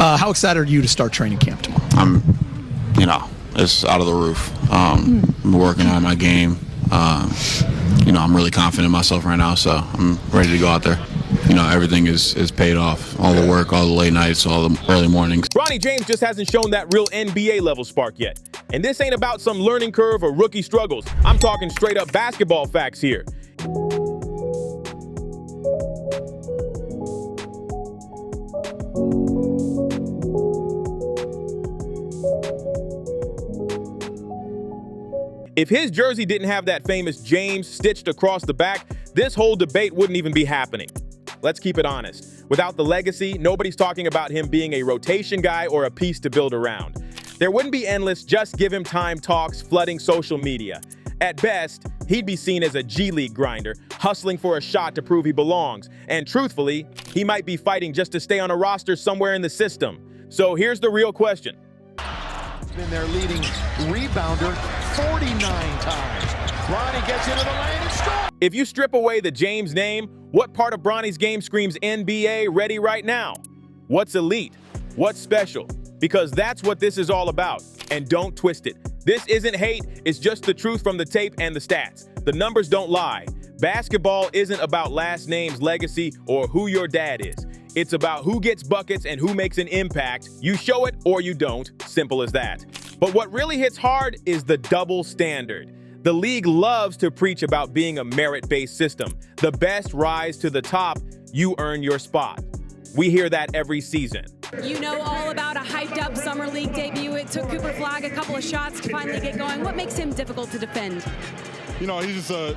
How excited are you to start training camp tomorrow? It's out of the roof. I'm working on my game. I'm really confident in myself right now, so I'm ready to go out there. Everything is paid off. All the work, all the late nights, all the early mornings. Bronny James just hasn't shown that real NBA level spark yet. And this ain't about some learning curve or rookie struggles. I'm talking straight up basketball facts here. If his jersey didn't have that famous James stitched across the back, this whole debate wouldn't even be happening. Let's keep it honest. Without the legacy, nobody's talking about him being a rotation guy or a piece to build around. There wouldn't be endless just give him time talks flooding social media. At best, he'd be seen as a G League grinder, hustling for a shot to prove he belongs. And truthfully, he might be fighting just to stay on a roster somewhere in the system. So here's the real question. Been their leading rebounder 49 times. Bronny gets into the lane and scores. If you strip away the James name, what part of Bronny's game screams NBA ready right now? What's elite? What's special? Because that's what this is all about. And don't twist it. This isn't hate, it's just the truth from the tape and the stats. The numbers don't lie. Basketball isn't about last names, legacy, or who your dad is. It's about who gets buckets and who makes an impact. You show it or you don't. Simple as that. But what really hits hard is the double standard. The league loves to preach about being a merit-based system. The best rise to the top, you earn your spot. We hear that every season. You know all about a hyped-up Summer League debut. It took Cooper Flagg a couple of shots to finally get going. What makes him difficult to defend? He's just a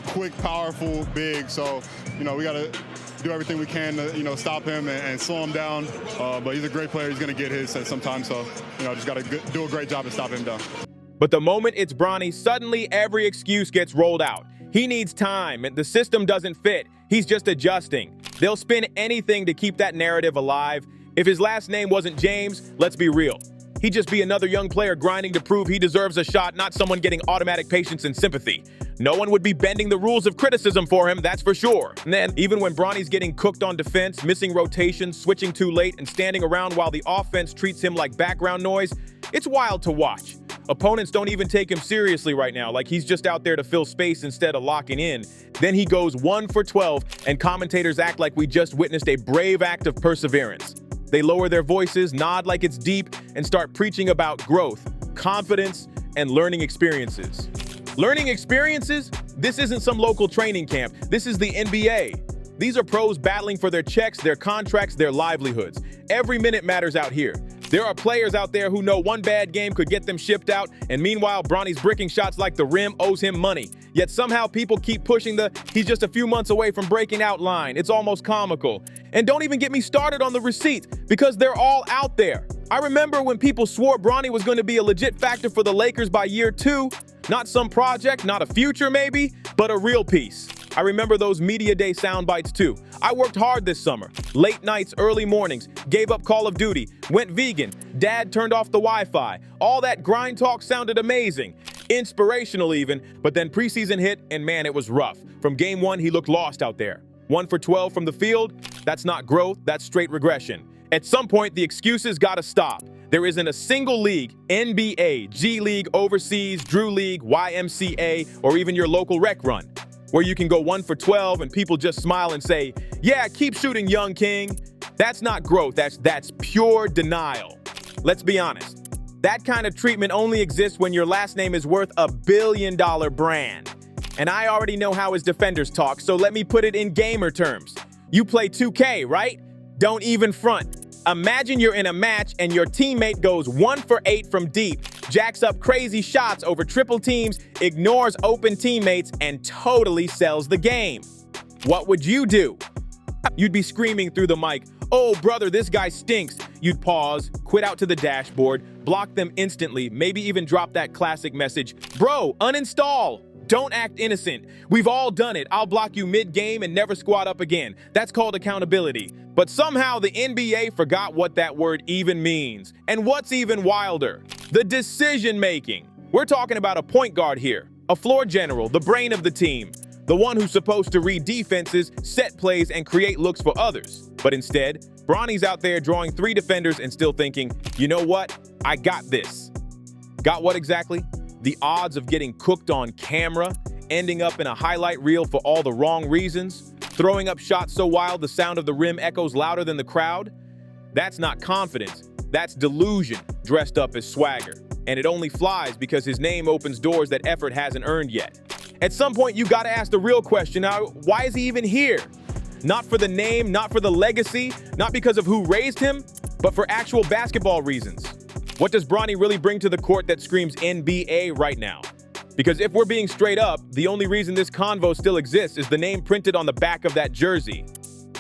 quick, powerful big. So, we got to do everything we can to, stop him and slow him down. But he's a great player. He's going to get his at some time. So, just got to do a great job to stop him down. But the moment it's Bronny, suddenly every excuse gets rolled out. He needs time, and the system doesn't fit. He's just adjusting. They'll spin anything to keep that narrative alive. If his last name wasn't James, let's be real. He'd just be another young player grinding to prove he deserves a shot, not someone getting automatic patience and sympathy. No one would be bending the rules of criticism for him, that's for sure. And then, even when Bronny's getting cooked on defense, missing rotations, switching too late, and standing around while the offense treats him like background noise, it's wild to watch. Opponents don't even take him seriously right now, like he's just out there to fill space instead of locking in. Then he goes 1 for 12, and commentators act like we just witnessed a brave act of perseverance. They lower their voices, nod like it's deep, and start preaching about growth, confidence, and learning experiences. Learning experiences? This isn't some local training camp. This is the NBA. These are pros battling for their checks, their contracts, their livelihoods. Every minute matters out here. There are players out there who know one bad game could get them shipped out, and meanwhile, Bronny's bricking shots like the rim owes him money. Yet somehow people keep pushing the he's just a few months away from breaking out line. It's almost comical. And don't even get me started on the receipts, because they're all out there. I remember when people swore Bronny was going to be a legit factor for the Lakers by year 2. Not some project, not a future maybe, but a real piece. I remember those media day sound bites too. I worked hard this summer. Late nights, early mornings, gave up Call of Duty, went vegan, dad turned off the Wi-Fi. All that grind talk sounded amazing, inspirational even, but then preseason hit and man, it was rough. From game 1, he looked lost out there. 1 for 12 from the field, that's not growth, that's straight regression. At some point, the excuses gotta stop. There isn't a single league, NBA, G League, Overseas, Drew League, YMCA, or even your local rec run, where you can go 1 for 12 and people just smile and say, yeah, keep shooting, young king. That's not growth, that's pure denial. Let's be honest. That kind of treatment only exists when your last name is worth $1 billion brand. And I already know how his defenders talk, so let me put it in gamer terms. You play 2K, right? Don't even front. Imagine you're in a match and your teammate goes 1 for 8 from deep, jacks up crazy shots over triple teams, ignores open teammates, and totally sells the game. What would you do? You'd be screaming through the mic, oh brother, this guy stinks. You'd pause, quit out to the dashboard, block them instantly, maybe even drop that classic message, bro, uninstall. Don't act innocent. We've all done it. I'll block you mid-game and never squat up again. That's called accountability. But somehow the NBA forgot what that word even means. And what's even wilder? The decision-making. We're talking about a point guard here, a floor general, the brain of the team, the one who's supposed to read defenses, set plays, and create looks for others. But instead, Bronny's out there drawing 3 defenders and still thinking, you know what? I got this. Got what exactly? The odds of getting cooked on camera, ending up in a highlight reel for all the wrong reasons, throwing up shots so wild the sound of the rim echoes louder than the crowd. That's not confidence. That's delusion dressed up as swagger. And it only flies because his name opens doors that effort hasn't earned yet. At some point, you gotta ask the real question. Now, why is he even here? Not for the name, not for the legacy, not because of who raised him, but for actual basketball reasons. What does Bronny really bring to the court that screams NBA right now? Because if we're being straight up, the only reason this convo still exists is the name printed on the back of that jersey.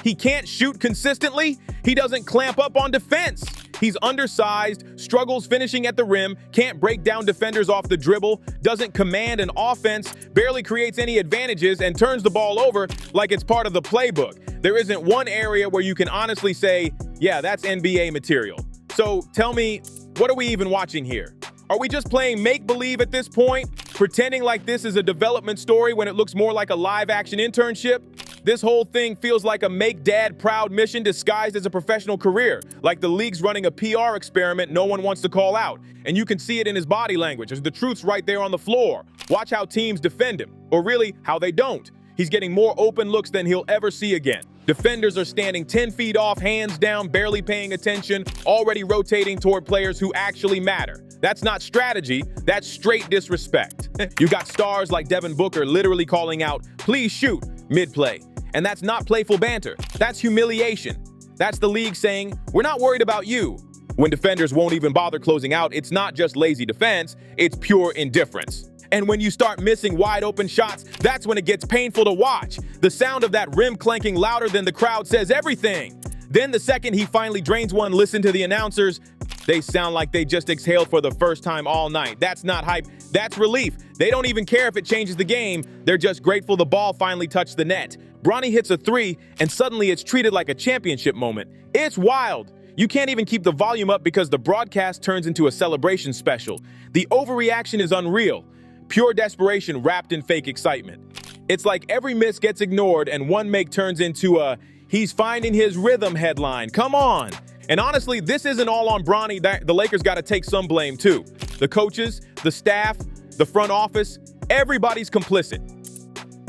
He can't shoot consistently. He doesn't clamp up on defense. He's undersized, struggles finishing at the rim, can't break down defenders off the dribble, doesn't command an offense, barely creates any advantages, and turns the ball over like it's part of the playbook. There isn't one area where you can honestly say, yeah, that's NBA material. So tell me, what are we even watching here? Are we just playing make-believe at this point? Pretending like this is a development story when it looks more like a live-action internship? This whole thing feels like a make dad proud mission disguised as a professional career, like the league's running a PR experiment no one wants to call out. And you can see it in his body language. The truth's right there on the floor. Watch how teams defend him, or really, how they don't. He's getting more open looks than he'll ever see again. Defenders are standing 10 feet off, hands down, barely paying attention, already rotating toward players who actually matter. That's not strategy, that's straight disrespect. You got stars like Devin Booker literally calling out, "Please shoot," mid-play. And that's not playful banter, that's humiliation. That's the league saying, we're not worried about you. When defenders won't even bother closing out, it's not just lazy defense, it's pure indifference. And when you start missing wide open shots, that's when it gets painful to watch. The sound of that rim clanking louder than the crowd says everything. Then the second he finally drains one, listen to the announcers. They sound like they just exhaled for the first time all night. That's not hype, that's relief. They don't even care if it changes the game. They're just grateful the ball finally touched the net. Bronny hits a 3, and suddenly it's treated like a championship moment. It's wild. You can't even keep the volume up because the broadcast turns into a celebration special. The overreaction is unreal. Pure desperation wrapped in fake excitement. It's like every miss gets ignored and one make turns into a "he's finding his rhythm" headline. Come on. And honestly, this isn't all on Bronny. The Lakers got to take some blame too. The coaches, the staff, the front office, everybody's complicit.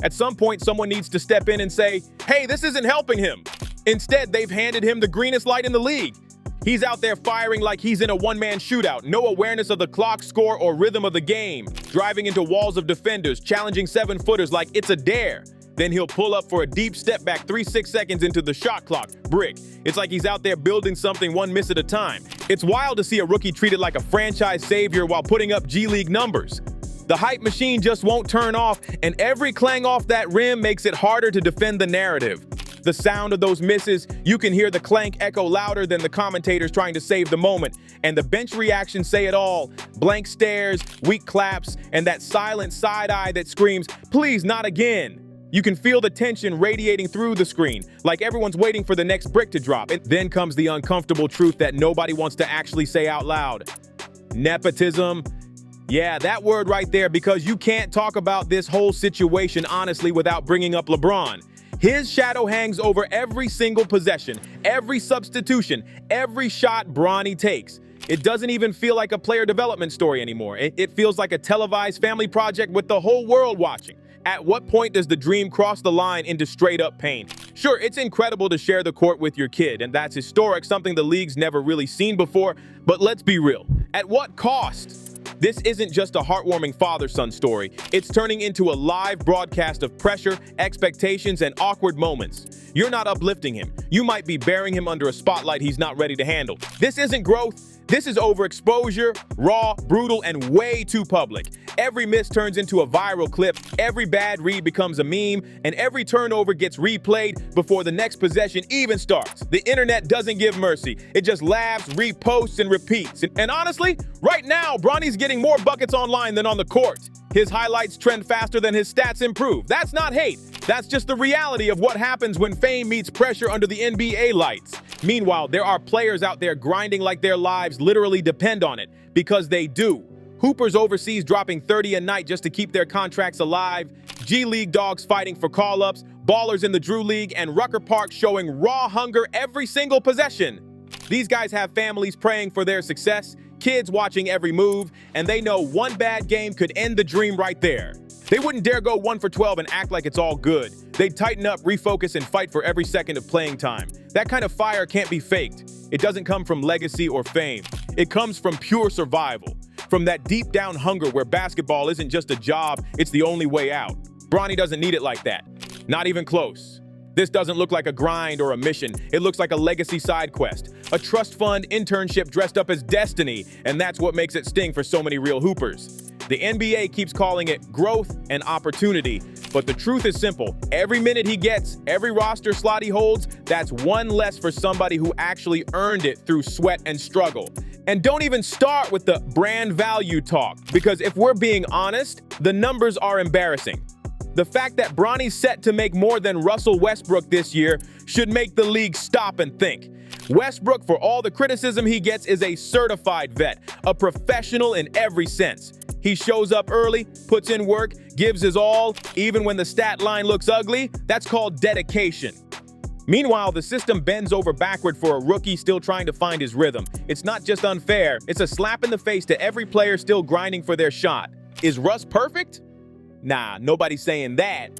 At some point, someone needs to step in and say, hey, this isn't helping him. Instead, they've handed him the greenest light in the league. He's out there firing like he's in a one-man shootout, no awareness of the clock, score, or rhythm of the game, driving into walls of defenders, challenging 7-footers like it's a dare. Then he'll pull up for a deep step back 3-6 seconds into the shot clock, brick. It's like he's out there building something one miss at a time. It's wild to see a rookie treated like a franchise savior while putting up G League numbers. The hype machine just won't turn off, and every clang off that rim makes it harder to defend the narrative. The sound of those misses, you can hear the clank echo louder than the commentators trying to save the moment. And the bench reactions say it all. Blank stares, weak claps, and that silent side eye that screams, please not again. You can feel the tension radiating through the screen, like everyone's waiting for the next brick to drop. And then comes the uncomfortable truth that nobody wants to actually say out loud. Nepotism. Yeah, that word right there, because you can't talk about this whole situation honestly without bringing up LeBron. His shadow hangs over every single possession, every substitution, every shot Bronny takes. It doesn't even feel like a player development story anymore. It feels like a televised family project with the whole world watching. At what point does the dream cross the line into straight-up pain? Sure, it's incredible to share the court with your kid, and that's historic, something the league's never really seen before, but let's be real. At what cost? This isn't just a heartwarming father-son story. It's turning into a live broadcast of pressure, expectations, and awkward moments. You're not uplifting him. You might be burying him under a spotlight he's not ready to handle. This isn't growth. This is overexposure, raw, brutal, and way too public. Every miss turns into a viral clip, every bad read becomes a meme, and every turnover gets replayed before the next possession even starts. The internet doesn't give mercy. It just laughs, reposts, and repeats. And honestly, right now, Bronny's getting more buckets online than on the court. His highlights trend faster than his stats improve. That's not hate. That's just the reality of what happens when fame meets pressure under the NBA lights. Meanwhile, there are players out there grinding like their lives literally depend on it, because they do. Hoopers overseas dropping 30 a night just to keep their contracts alive, G League dogs fighting for call-ups, ballers in the Drew League, and Rucker Park showing raw hunger every single possession. These guys have families praying for their success, kids watching every move, and they know one bad game could end the dream right there. They wouldn't dare go 1 for 12 and act like it's all good. They'd tighten up, refocus, and fight for every second of playing time. That kind of fire can't be faked. It doesn't come from legacy or fame. It comes from pure survival, from that deep down hunger where basketball isn't just a job, it's the only way out. Bronny doesn't need it like that. Not even close. This doesn't look like a grind or a mission. It looks like a legacy side quest, a trust fund internship dressed up as destiny, and that's what makes it sting for so many real hoopers. The NBA keeps calling it growth and opportunity, but the truth is simple. Every minute he gets, every roster slot he holds, that's one less for somebody who actually earned it through sweat and struggle. And don't even start with the brand value talk, because if we're being honest, the numbers are embarrassing. The fact that Bronny's set to make more than Russell Westbrook this year should make the league stop and think. Westbrook, for all the criticism he gets, is a certified vet, a professional in every sense. He shows up early, puts in work, gives his all, even when the stat line looks ugly. That's called dedication. Meanwhile, the system bends over backward for a rookie still trying to find his rhythm. It's not just unfair, it's a slap in the face to every player still grinding for their shot. Is Russ perfect? Nah, nobody's saying that.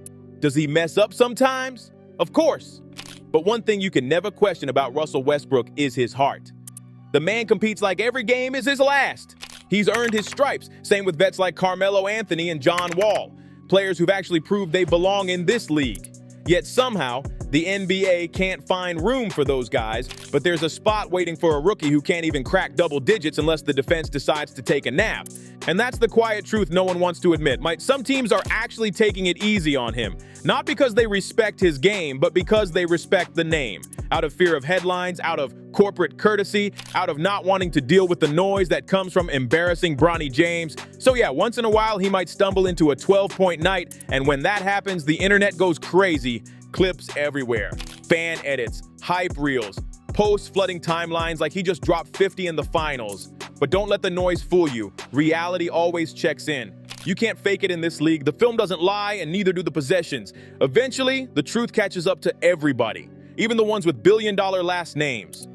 Does he mess up sometimes? Of course. But one thing you can never question about Russell Westbrook is his heart. The man competes like every game is his last. He's earned his stripes, same with vets like Carmelo Anthony and John Wall, players who've actually proved they belong in this league. Yet somehow, the NBA can't find room for those guys, but there's a spot waiting for a rookie who can't even crack double digits unless the defense decides to take a nap. And that's the quiet truth no one wants to admit. Some teams are actually taking it easy on him, not because they respect his game, but because they respect the name. Out of fear of headlines, out of corporate courtesy, out of not wanting to deal with the noise that comes from embarrassing Bronny James. So yeah, once in a while he might stumble into a 12-point night, and when that happens, the internet goes crazy. Clips everywhere, fan edits, hype reels, posts flooding timelines like he just dropped 50 in the finals. But don't let the noise fool you. Reality always checks in. You can't fake it in this league. The film doesn't lie, and neither do the possessions. Eventually, the truth catches up to everybody, even the ones with billion-dollar last names.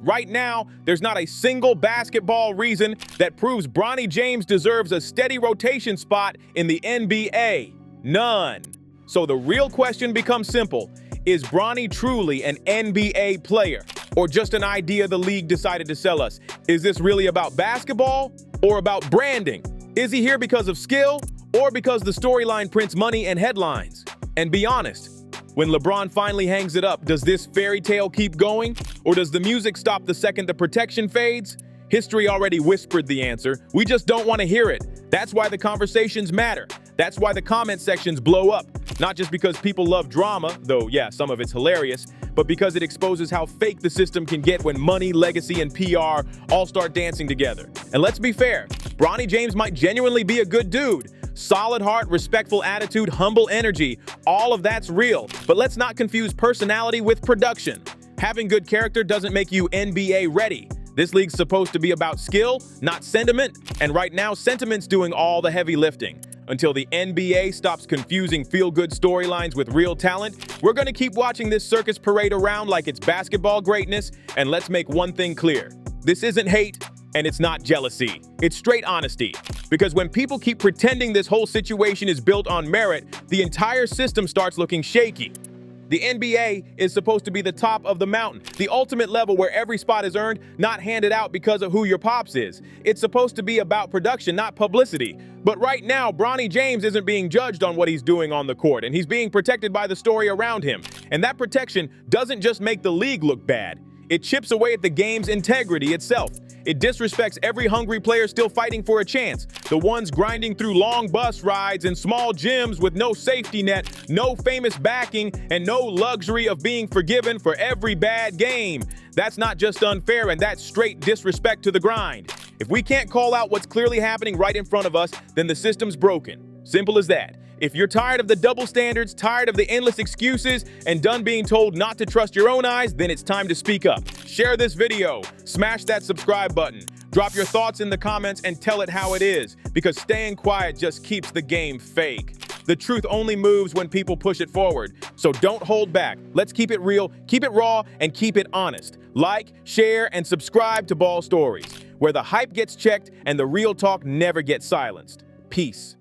Right now, there's not a single basketball reason that proves Bronny James deserves a steady rotation spot in the NBA. None. So the real question becomes simple. Is Bronny truly an NBA player, or just an idea the league decided to sell us? Is this really about basketball or about branding? Is he here because of skill or because the storyline prints money and headlines? And be honest, when LeBron finally hangs it up, does this fairy tale keep going, or does the music stop the second the protection fades? History already whispered the answer. We just don't want to hear it. That's why the conversations matter. That's why the comment sections blow up. Not just because people love drama, though yeah, some of it's hilarious, but because it exposes how fake the system can get when money, legacy, and PR all start dancing together. And let's be fair, Bronny James might genuinely be a good dude. Solid heart, respectful attitude, humble energy, all of that's real. But let's not confuse personality with production. Having good character doesn't make you NBA ready. This league's supposed to be about skill, not sentiment, and right now sentiment's doing all the heavy lifting. Until the NBA stops confusing feel-good storylines with real talent, we're gonna keep watching this circus parade around like it's basketball greatness, and let's make one thing clear. This isn't hate, and it's not jealousy. It's straight honesty. Because when people keep pretending this whole situation is built on merit, the entire system starts looking shaky. The NBA is supposed to be the top of the mountain, the ultimate level where every spot is earned, not handed out because of who your pops is. It's supposed to be about production, not publicity. But right now, Bronny James isn't being judged on what he's doing on the court, and he's being protected by the story around him. And that protection doesn't just make the league look bad. It chips away at the game's integrity itself. It disrespects every hungry player still fighting for a chance. The ones grinding through long bus rides and small gyms with no safety net, no famous backing, and no luxury of being forgiven for every bad game. That's not just unfair, and that's straight disrespect to the grind. If we can't call out what's clearly happening right in front of us, then the system's broken. Simple as that. If you're tired of the double standards, tired of the endless excuses, and done being told not to trust your own eyes, then it's time to speak up. Share this video, smash that subscribe button, drop your thoughts in the comments and tell it how it is, because staying quiet just keeps the game fake. The truth only moves when people push it forward. So don't hold back. Let's keep it real, keep it raw, and keep it honest. Like, share, and subscribe to Ball Stories, where the hype gets checked and the real talk never gets silenced. Peace.